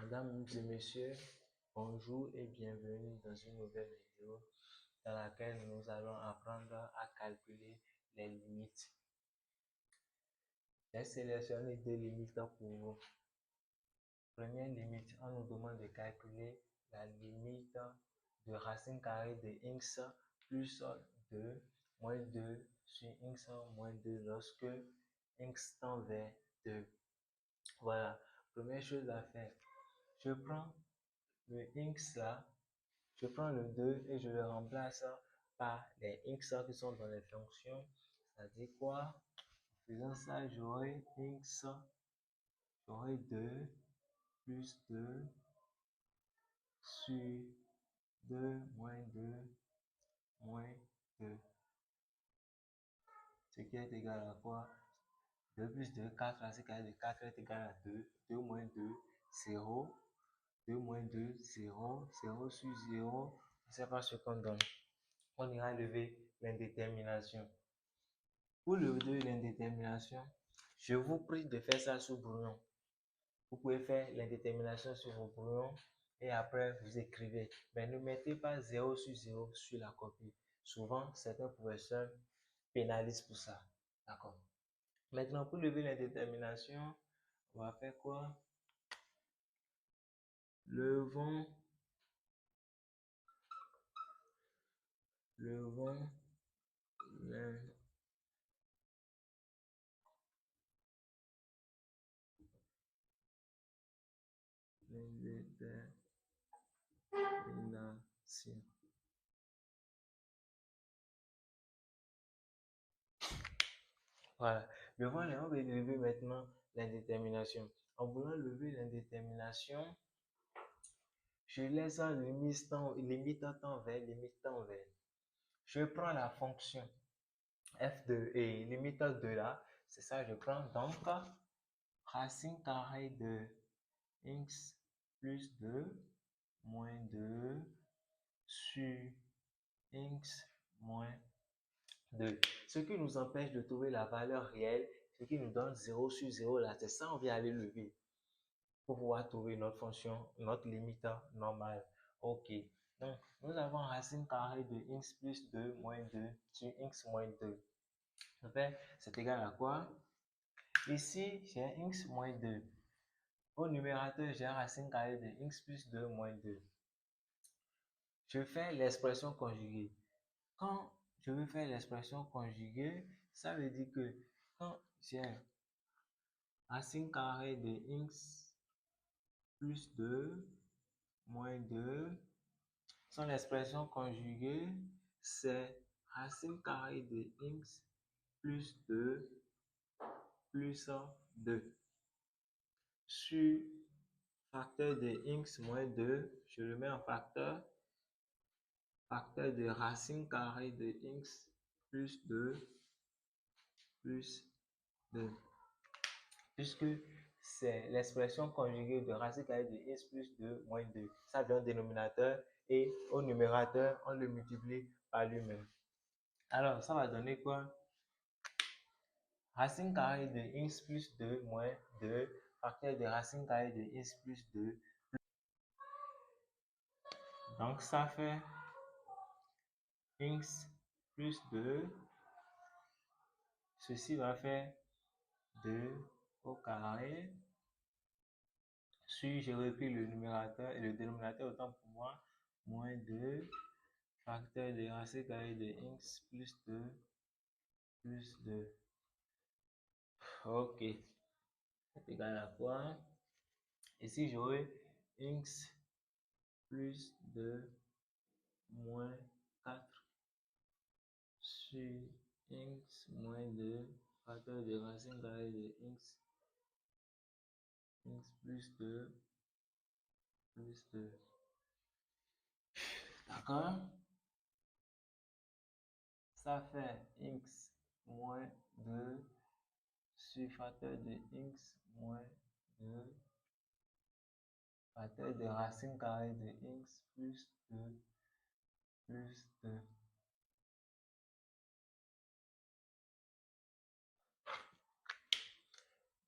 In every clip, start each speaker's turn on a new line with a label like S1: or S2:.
S1: Mesdames et messieurs, bonjour et bienvenue dans une nouvelle vidéo dans laquelle nous allons apprendre à calculer les limites. J'ai sélectionné deux limites pour vous. Première limite, on nous demande de calculer la limite de racine carrée de x plus 2 moins 2 sur x moins 2 lorsque x tend vers 2. Voilà, première chose à faire. Je prends le x là, je prends le 2 et je le remplace par les x qui sont dans les fonctions. Ça dit quoi? En faisant ça, j'aurai x, j'aurai 2 plus 2 sur 2 moins 2 moins 2. Ce qui est égal à quoi? 2 plus 2, 4, racine carrée de 4 est égal à 2. 2 moins 2, 0. 2 moins 2, 0. 0 sur 0, je ne sais pas ce qu'on donne. On ira lever l'indétermination. Pour lever l'indétermination, je vous prie de faire ça sous brouillon. Vous pouvez faire l'indétermination sur vos brouillons et après vous écrivez. Mais ne mettez pas 0 sur 0 sur la copie. Souvent, certains professeurs pénalisent pour ça. D'accord. Maintenant, pour lever l'indétermination, on va faire quoi? Levons l'indétermination. Voilà. On va lever maintenant l'indétermination. En voulant lever l'indétermination, je laisse limite temps vers, limite temps vers. Je prends la fonction f de et limite de là, c'est ça, je prends donc racine carrée de x plus 2 moins 2 sur x moins 2. Ce qui nous empêche de trouver la valeur réelle, ce qui nous donne 0 sur 0 là, c'est ça on vient aller lever pour pouvoir trouver notre fonction, notre limite normale. Ok, donc nous avons racine carrée de x plus 2 moins 2 sur x moins 2. C'est égal à quoi? Ici, j'ai x moins 2. Au numérateur, j'ai racine carrée de x plus 2 moins 2. Je fais l'expression conjuguée. Quand je veux faire l'expression conjuguée, ça veut dire que quand j'ai racine carrée de x plus 2 moins 2, son expression conjuguée, c'est racine carrée de x plus 2 plus 2 sur facteur de x moins 2, je le mets en facteur de racine carrée de x plus 2 plus 2. Puisque c'est l'expression conjuguée de racine carrée de x plus 2 moins 2. Ça vient au dénominateur et au numérateur, on le multiplie par lui-même. Alors, ça va donner quoi? Racine carrée de x plus 2 moins 2, facteur de racine carrée de x plus 2. Donc, ça fait x plus 2. Ceci va faire 2 au carré. Sur, j'ai repris le numérateur et le dénominateur autant pour moi, moins 2, facteur de racine carrée de x plus 2 plus 2. Ok. C'est égal à quoi? Ici, j'aurai x plus 2 moins 4 sur x moins 2, facteur de racine carrée de x plus 2 plus 2. D'accord? Ça fait x moins 2 sur facteur de x moins 2, facteur de racine carrée de x plus 2 plus 2.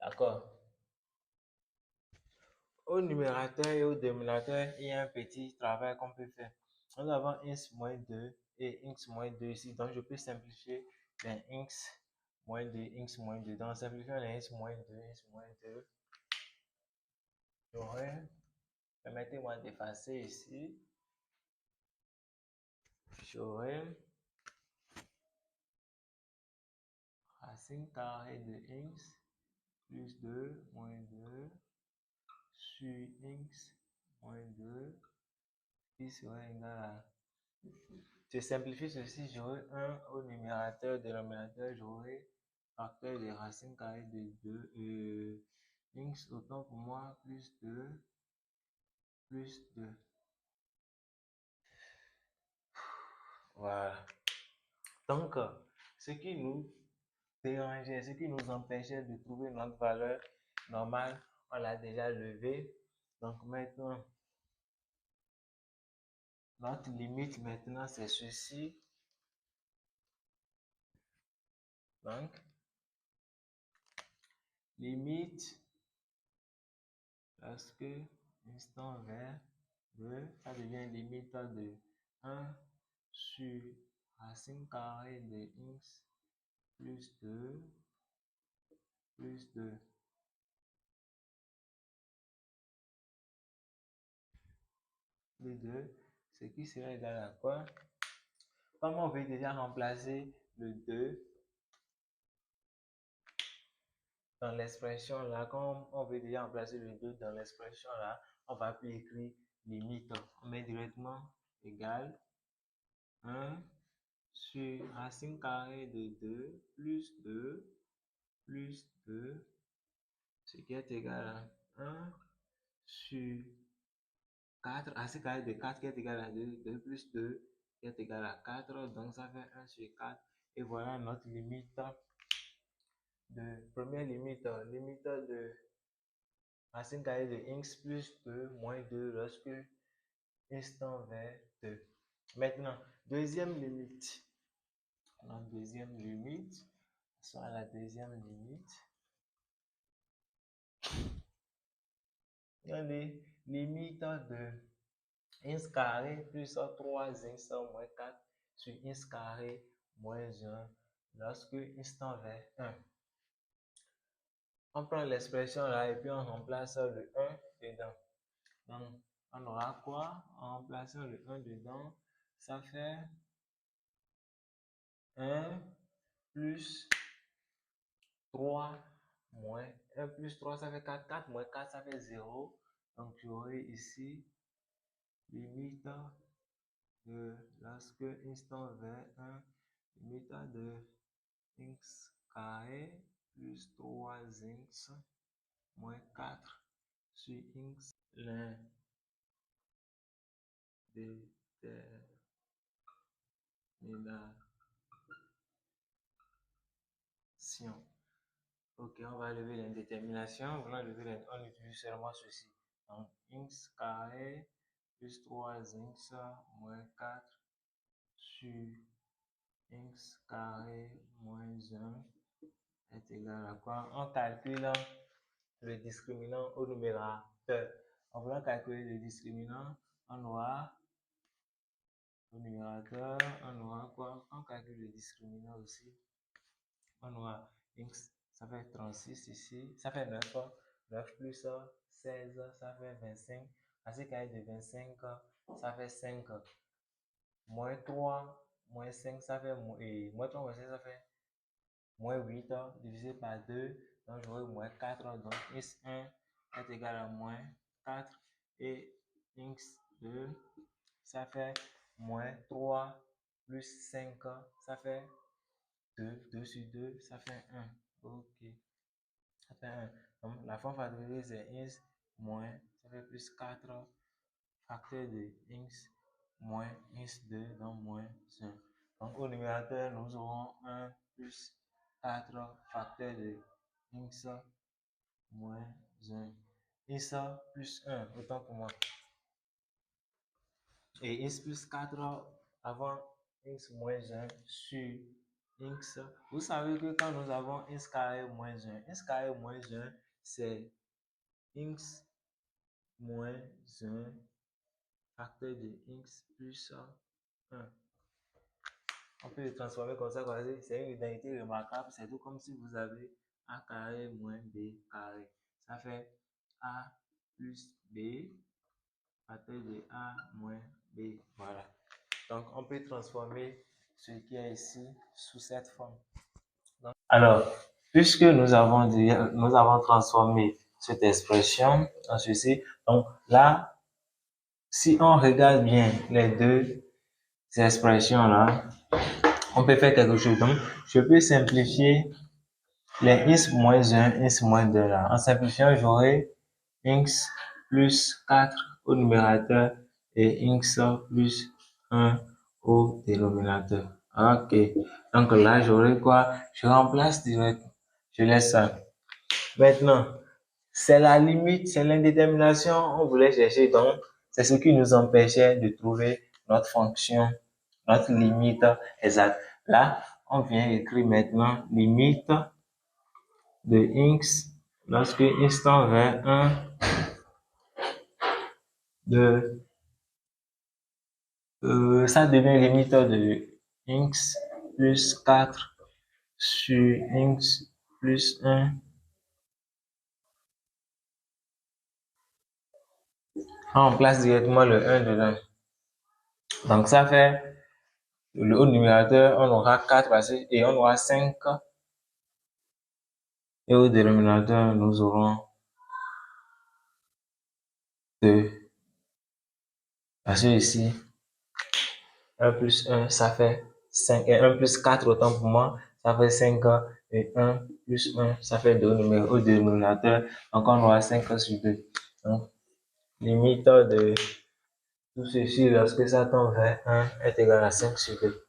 S1: D'accord. Au numérateur et au dénominateur, il y a un petit travail qu'on peut faire. Nous avons x moins 2 et x moins 2 ici. Donc, je peux simplifier les x moins 2, x moins 2. Donc, en simplifiant les x moins 2, x moins 2, j'aurai, permettez-moi d'effacer ici, j'aurai racine carrée de x plus 2 moins 2 sur x moins 2 qui serait égal à... Je simplifie ceci, j'aurai 1 au numérateur, dénominateur, j'aurai facteur de racine carrée de 2 x autant pour moi plus 2 plus 2. Voilà. Donc, ce qui nous dérangeait, ce qui nous empêchait de trouver notre valeur normale, on l'a déjà levé. Donc maintenant, notre limite maintenant, c'est ceci. Donc, limite, lorsque instant vers 2, ça devient limite de 1 sur racine carrée de x plus 2 plus 2. Plus 2, ce qui serait égal à quoi? Comme on veut déjà remplacer le 2 dans l'expression là, comme on veut déjà remplacer le 2 dans l'expression là, on va plus écrire limite. On met directement égal 1 sur racine carrée de 2 plus 2 plus 2, ce qui est égal à 1 sur 4, racine carrée de 4 qui est égal à 2, 2 plus 2 qui est égal à 4, donc ça fait 1 sur 4. Et voilà notre limite de première limite, limite de racine carrée de x plus 2 moins 2 lorsque x tend vers 2. Maintenant, deuxième limite. La deuxième limite, soit la deuxième limite. Il y a les limites de x carré plus 3x moins 4 sur x carré moins 1 lorsque x tend vers 1. On prend l'expression là et puis on remplace le 1 dedans. Donc, on aura quoi? En remplaçant le 1 dedans, ça fait 1 plus 3 moins 1 plus 3, ça fait 4. 4 moins 4, ça fait 0. Donc, j'aurai ici limite de lorsque x tend vers 1, limite de x carré plus 3x moins 4 sur x l'indétermination. Ok, on va lever l'indétermination. On utilise seulement ceci. Donc, x carré plus 3x moins 4 sur x carré moins 1 est égal à quoi? On calcule le discriminant au numérateur. En voulant calculer le discriminant, on aura au numérateur, on aura quoi? On calcule le discriminant aussi. On aura x, ça fait 36 ici, ça fait 9, 9 plus 16, ça fait 25. Racine carrée de 25, ça fait 5. Moins 3, moins 5, ça fait moins 3, moins 5, ça fait moins 8 divisé par 2. Donc, j'aurai moins 4. Donc, x1 est égal à moins 4. Et x2, ça fait moins 3 plus 5, ça fait 2. 2 sur 2, ça fait 1. Ok. Ça fait 1. Donc, la forme factorielle, c'est x moins, ça fait plus 4 facteur de x moins x2, donc moins 1. Donc, au numérateur, nous aurons 1 plus 4 facteur de x moins 1. X plus 1, autant pour moi. Et x plus 4 avant x moins 1 sur x. Vous savez que quand nous avons x carré moins 1, x carré moins 1, c'est x moins 1 facteur de x plus 1. On peut le transformer comme ça, c'est une identité remarquable. C'est tout comme si vous avez a carré moins b carré. Ça fait a plus b facteur de a moins b. Voilà. Donc, on peut transformer ce qui est ici sous cette forme. Donc, alors, puisque nous avons transformé cette expression en ceci, donc là, si on regarde bien les deux expressions-là, on peut faire quelque chose. Donc, je peux simplifier les x moins 1, x moins 2 là. En simplifiant, j'aurai x plus 4 au numérateur et x plus 1 au dénominateur. Ok. Donc là, j'aurai quoi? Je remplace direct. Je laisse ça. Maintenant, c'est la limite, c'est l'indétermination. On voulait chercher. Donc, c'est ce qui nous empêchait de trouver notre fonction, notre limite exacte. Là, on vient écrire maintenant limite de x lorsque x tend vers 1 de ça devient limite de x plus 4 sur x plus 1. On place directement le 1 dedans. Donc ça fait le haut numérateur, on aura 4 et on aura 5. Et au dénominateur, nous aurons 2. Parce que ici, 1 plus 1, ça fait 5. Et 1 plus 4, autant pour moi, ça fait 5. Et 1 plus 1, ça fait 2 au dénominateur. Donc, on aura 5 sur 2. Donc, limite de tout ceci, lorsque ça tend vers 1, est égal à 5 sur 2.